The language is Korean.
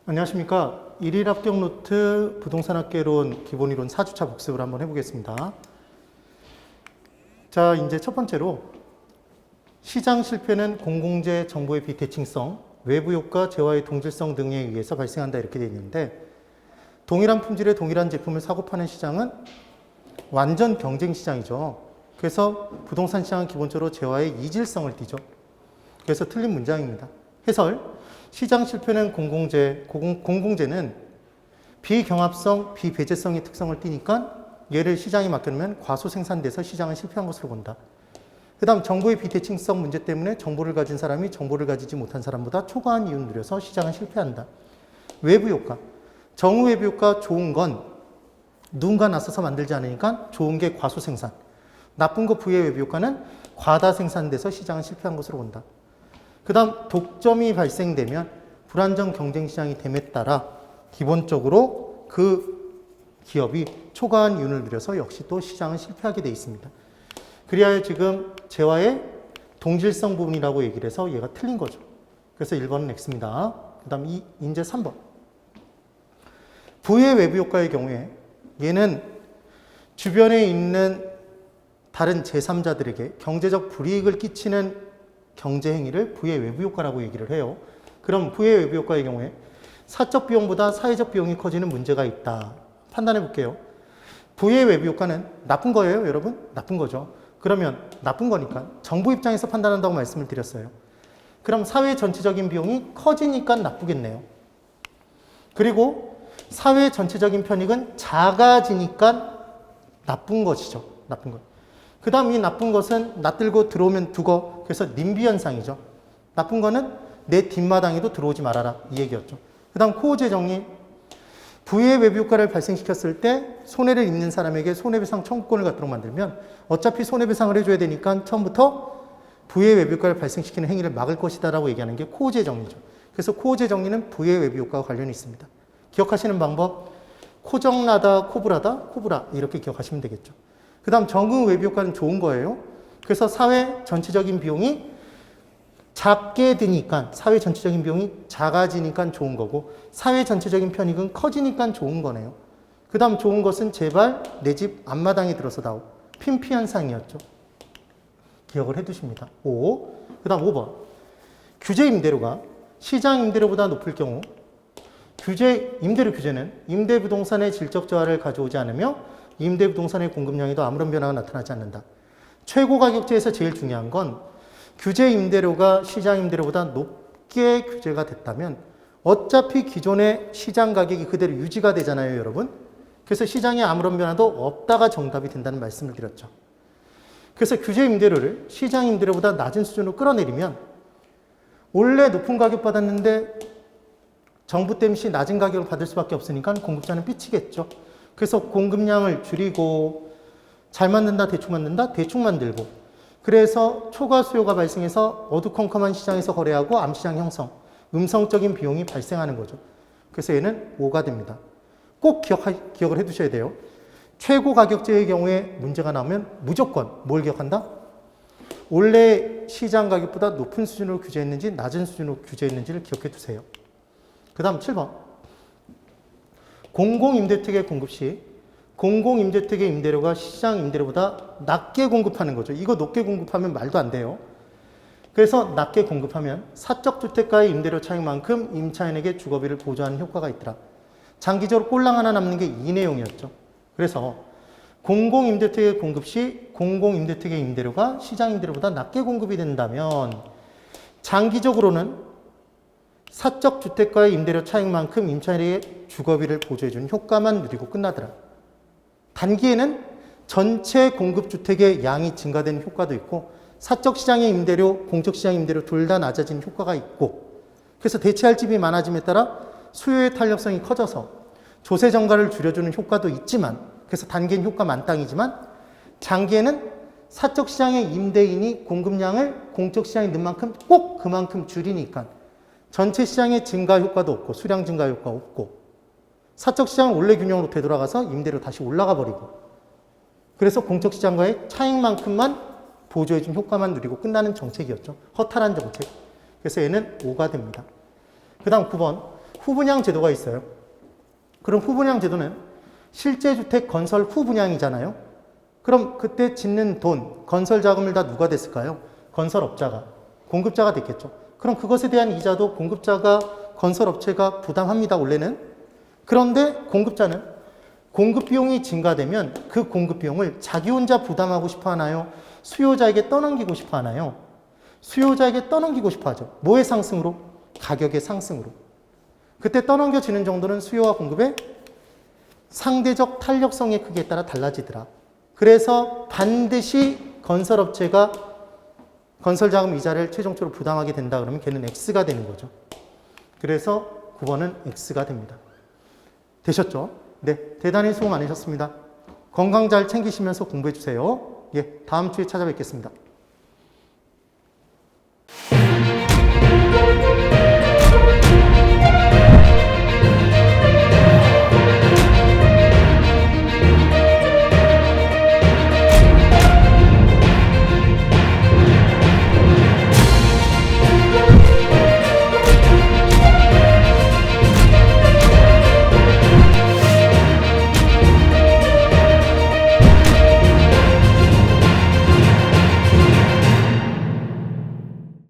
안녕하십니까. 일일 합격 노트 부동산학개론 기본이론 4주차 복습을 한번 해보겠습니다. 자, 이제 첫 번째로 시장 실패는 공공재 정보의 비대칭성, 외부 효과, 재화의 동질성 등에 의해서 발생한다 이렇게 되어 있는데, 동일한 품질의 동일한 제품을 사고 파는 시장은 완전 경쟁 시장이죠. 그래서 부동산 시장은 기본적으로 재화의 이질성을 띠죠. 그래서 틀린 문장입니다. 해설: 시장 실패는 공공재는 비경합성, 비배제성의 특성을 띠니까 얘를 시장에 맡겨놓으면 과소 생산돼서 시장은 실패한 것으로 본다. 그 다음 정보의 비대칭성 문제 때문에 정보를 가진 사람이 정보를 가지지 못한 사람보다 초과한 이윤을 누려서 시장은 실패한다. 외부 효과: 정우 외부 효과 좋은 건 누군가 나서서 만들지 않으니까 좋은 게 과소 생산, 나쁜 거 부의 외부 효과는 과다 생산돼서 시장은 실패한 것으로 본다. 그 다음 독점이 발생되면 불안정 경쟁 시장이 됨에 따라 기본적으로 그 기업이 초과한 이윤을 누려서 역시 또 시장은 실패하게 돼 있습니다. 그리하여 지금 재화의 동질성 부분이라고 얘기를 해서 얘가 틀린 거죠. 그래서 1번은 X입니다. 그 다음 이제 3번. 부의 외부 효과의 경우에 얘는 주변에 있는 다른 제3자들에게 경제적 불이익을 끼치는 경제 행위를 부의 외부 효과라고 얘기를 해요. 그럼 부의 외부 효과의 경우에 사적 비용보다 사회적 비용이 커지는 문제가 있다. 판단해 볼게요. 부의 외부 효과는 나쁜 거예요, 여러분? 나쁜 거죠. 그러면 나쁜 거니까 정부 입장에서 판단한다고 말씀을 드렸어요. 그럼 사회 전체적인 비용이 커지니까 나쁘겠네요. 그리고 사회 전체적인 편익은 작아지니까 나쁜 것이죠. 나쁜 것. 그 다음 이 나쁜 것은 낯들고 들어오면 두거. 그래서 님비 현상이죠. 나쁜 거는 내 뒷마당에도 들어오지 말아라. 이 얘기였죠. 그 다음 코호재 정리. 부의 외부 효과를 발생시켰을 때 손해를 입는 사람에게 손해배상 청구권을 갖도록 만들면 어차피 손해배상을 해줘야 되니까 처음부터 부의 외부 효과를 발생시키는 행위를 막을 것이다 라고 얘기하는 게 코호재 정리죠. 그래서 코호재 정리는 부의 외부 효과와 관련이 있습니다. 기억하시는 방법, 코정라다, 코브라다, 코브라 이렇게 기억하시면 되겠죠. 그 다음 정의 외부 효과는 좋은 거예요. 그래서 사회 전체적인 비용이 작게 드니까 사회 전체적인 비용이 작아지니까 좋은 거고 사회 전체적인 편익은 커지니까 좋은 거네요. 그 다음 좋은 것은 제발 내 집 앞마당에 들어서 나오. 핀피 현상이었죠. 기억을 해두십니다. 5. 그 다음 5번. 규제 임대료가 시장 임대료보다 높을 경우 임대료 규제는 임대부동산의 질적 저하를 가져오지 않으며 임대부동산의 공급량에도 아무런 변화가 나타나지 않는다. 최고 가격제에서 제일 중요한 건 규제 임대료가 시장 임대료보다 높게 규제가 됐다면 어차피 기존의 시장 가격이 그대로 유지가 되잖아요, 여러분. 그래서 시장에 아무런 변화도 없다가 정답이 된다는 말씀을 드렸죠. 그래서 규제 임대료를 시장 임대료보다 낮은 수준으로 끌어내리면 원래 높은 가격 받았는데 정부 땜시 낮은 가격을 받을 수밖에 없으니까 공급자는 삐치겠죠. 그래서 공급량을 줄이고 잘 만든다, 대충 만든다, 대충 만들고 그래서 초과 수요가 발생해서 어두컴컴한 시장에서 거래하고 암시장 형성, 음성적인 비용이 발생하는 거죠. 그래서 얘는 5가 됩니다. 꼭 기억을 해두셔야 돼요. 최고 가격제의 경우에 문제가 나오면 무조건 뭘 기억한다? 원래 시장 가격보다 높은 수준으로 규제했는지 낮은 수준으로 규제했는지를 기억해 두세요. 그 다음 7번. 공공임대택의 공급 시 공공임대택의 임대료가 시장 임대료보다 낮게 공급하는 거죠. 이거 높게 공급하면 말도 안 돼요. 그래서 낮게 공급하면 사적주택가의 임대료 차익만큼 임차인에게 주거비를 보조하는 효과가 있더라. 장기적으로 꼴랑 하나 남는 게 이 내용이었죠. 그래서 공공임대택의 공급 시 공공임대택의 임대료가 시장 임대료보다 낮게 공급이 된다면 장기적으로는 사적주택가의 임대료 차익만큼 임차인에게 주거비를 보조해주는 효과만 누리고 끝나더라. 단기에는 전체 공급주택의 양이 증가되는 효과도 있고 사적시장의 임대료, 공적시장 임대료 둘 다 낮아지는 효과가 있고 그래서 대체할 집이 많아짐에 따라 수요의 탄력성이 커져서 조세 정가를 줄여주는 효과도 있지만 그래서 단기엔 효과 만땅이지만 장기에는 사적시장의 임대인이 공급량을 공적시장에 넣은 만큼 꼭 그만큼 줄이니까 전체 시장의 증가 효과도 없고 수량 증가 효과 없고 사적시장은 원래 균형으로 되돌아가서 임대료 다시 올라가 버리고 그래서 공적시장과의 차익만큼만 보조해준 효과만 누리고 끝나는 정책이었죠. 허탈한 정책. 그래서 얘는 5가 됩니다. 그 다음 9번. 후분양 제도가 있어요. 그럼 후분양 제도는 실제 주택 건설 후 분양이잖아요. 그럼 그때 짓는 돈, 건설 자금을 다 누가 댔을까요? 건설업자가, 공급자가 됐겠죠. 그럼 그것에 대한 이자도 공급자가, 건설업체가 부담합니다, 원래는. 그런데 공급자는 공급 비용이 증가되면 그 공급 비용을 자기 혼자 부담하고 싶어 하나요? 수요자에게 떠넘기고 싶어 하나요? 수요자에게 떠넘기고 싶어 하죠. 뭐의 상승으로? 가격의 상승으로. 그때 떠넘겨지는 정도는 수요와 공급의 상대적 탄력성의 크기에 따라 달라지더라. 그래서 반드시 건설업체가 건설자금 이자를 최종적으로 부담하게 된다 그러면 걔는 X가 되는 거죠. 그래서 9번은 X가 됩니다. 되셨죠? 네, 대단히 수고 많으셨습니다. 건강 잘 챙기시면서 공부해 주세요. 예, 다음 주에 찾아뵙겠습니다.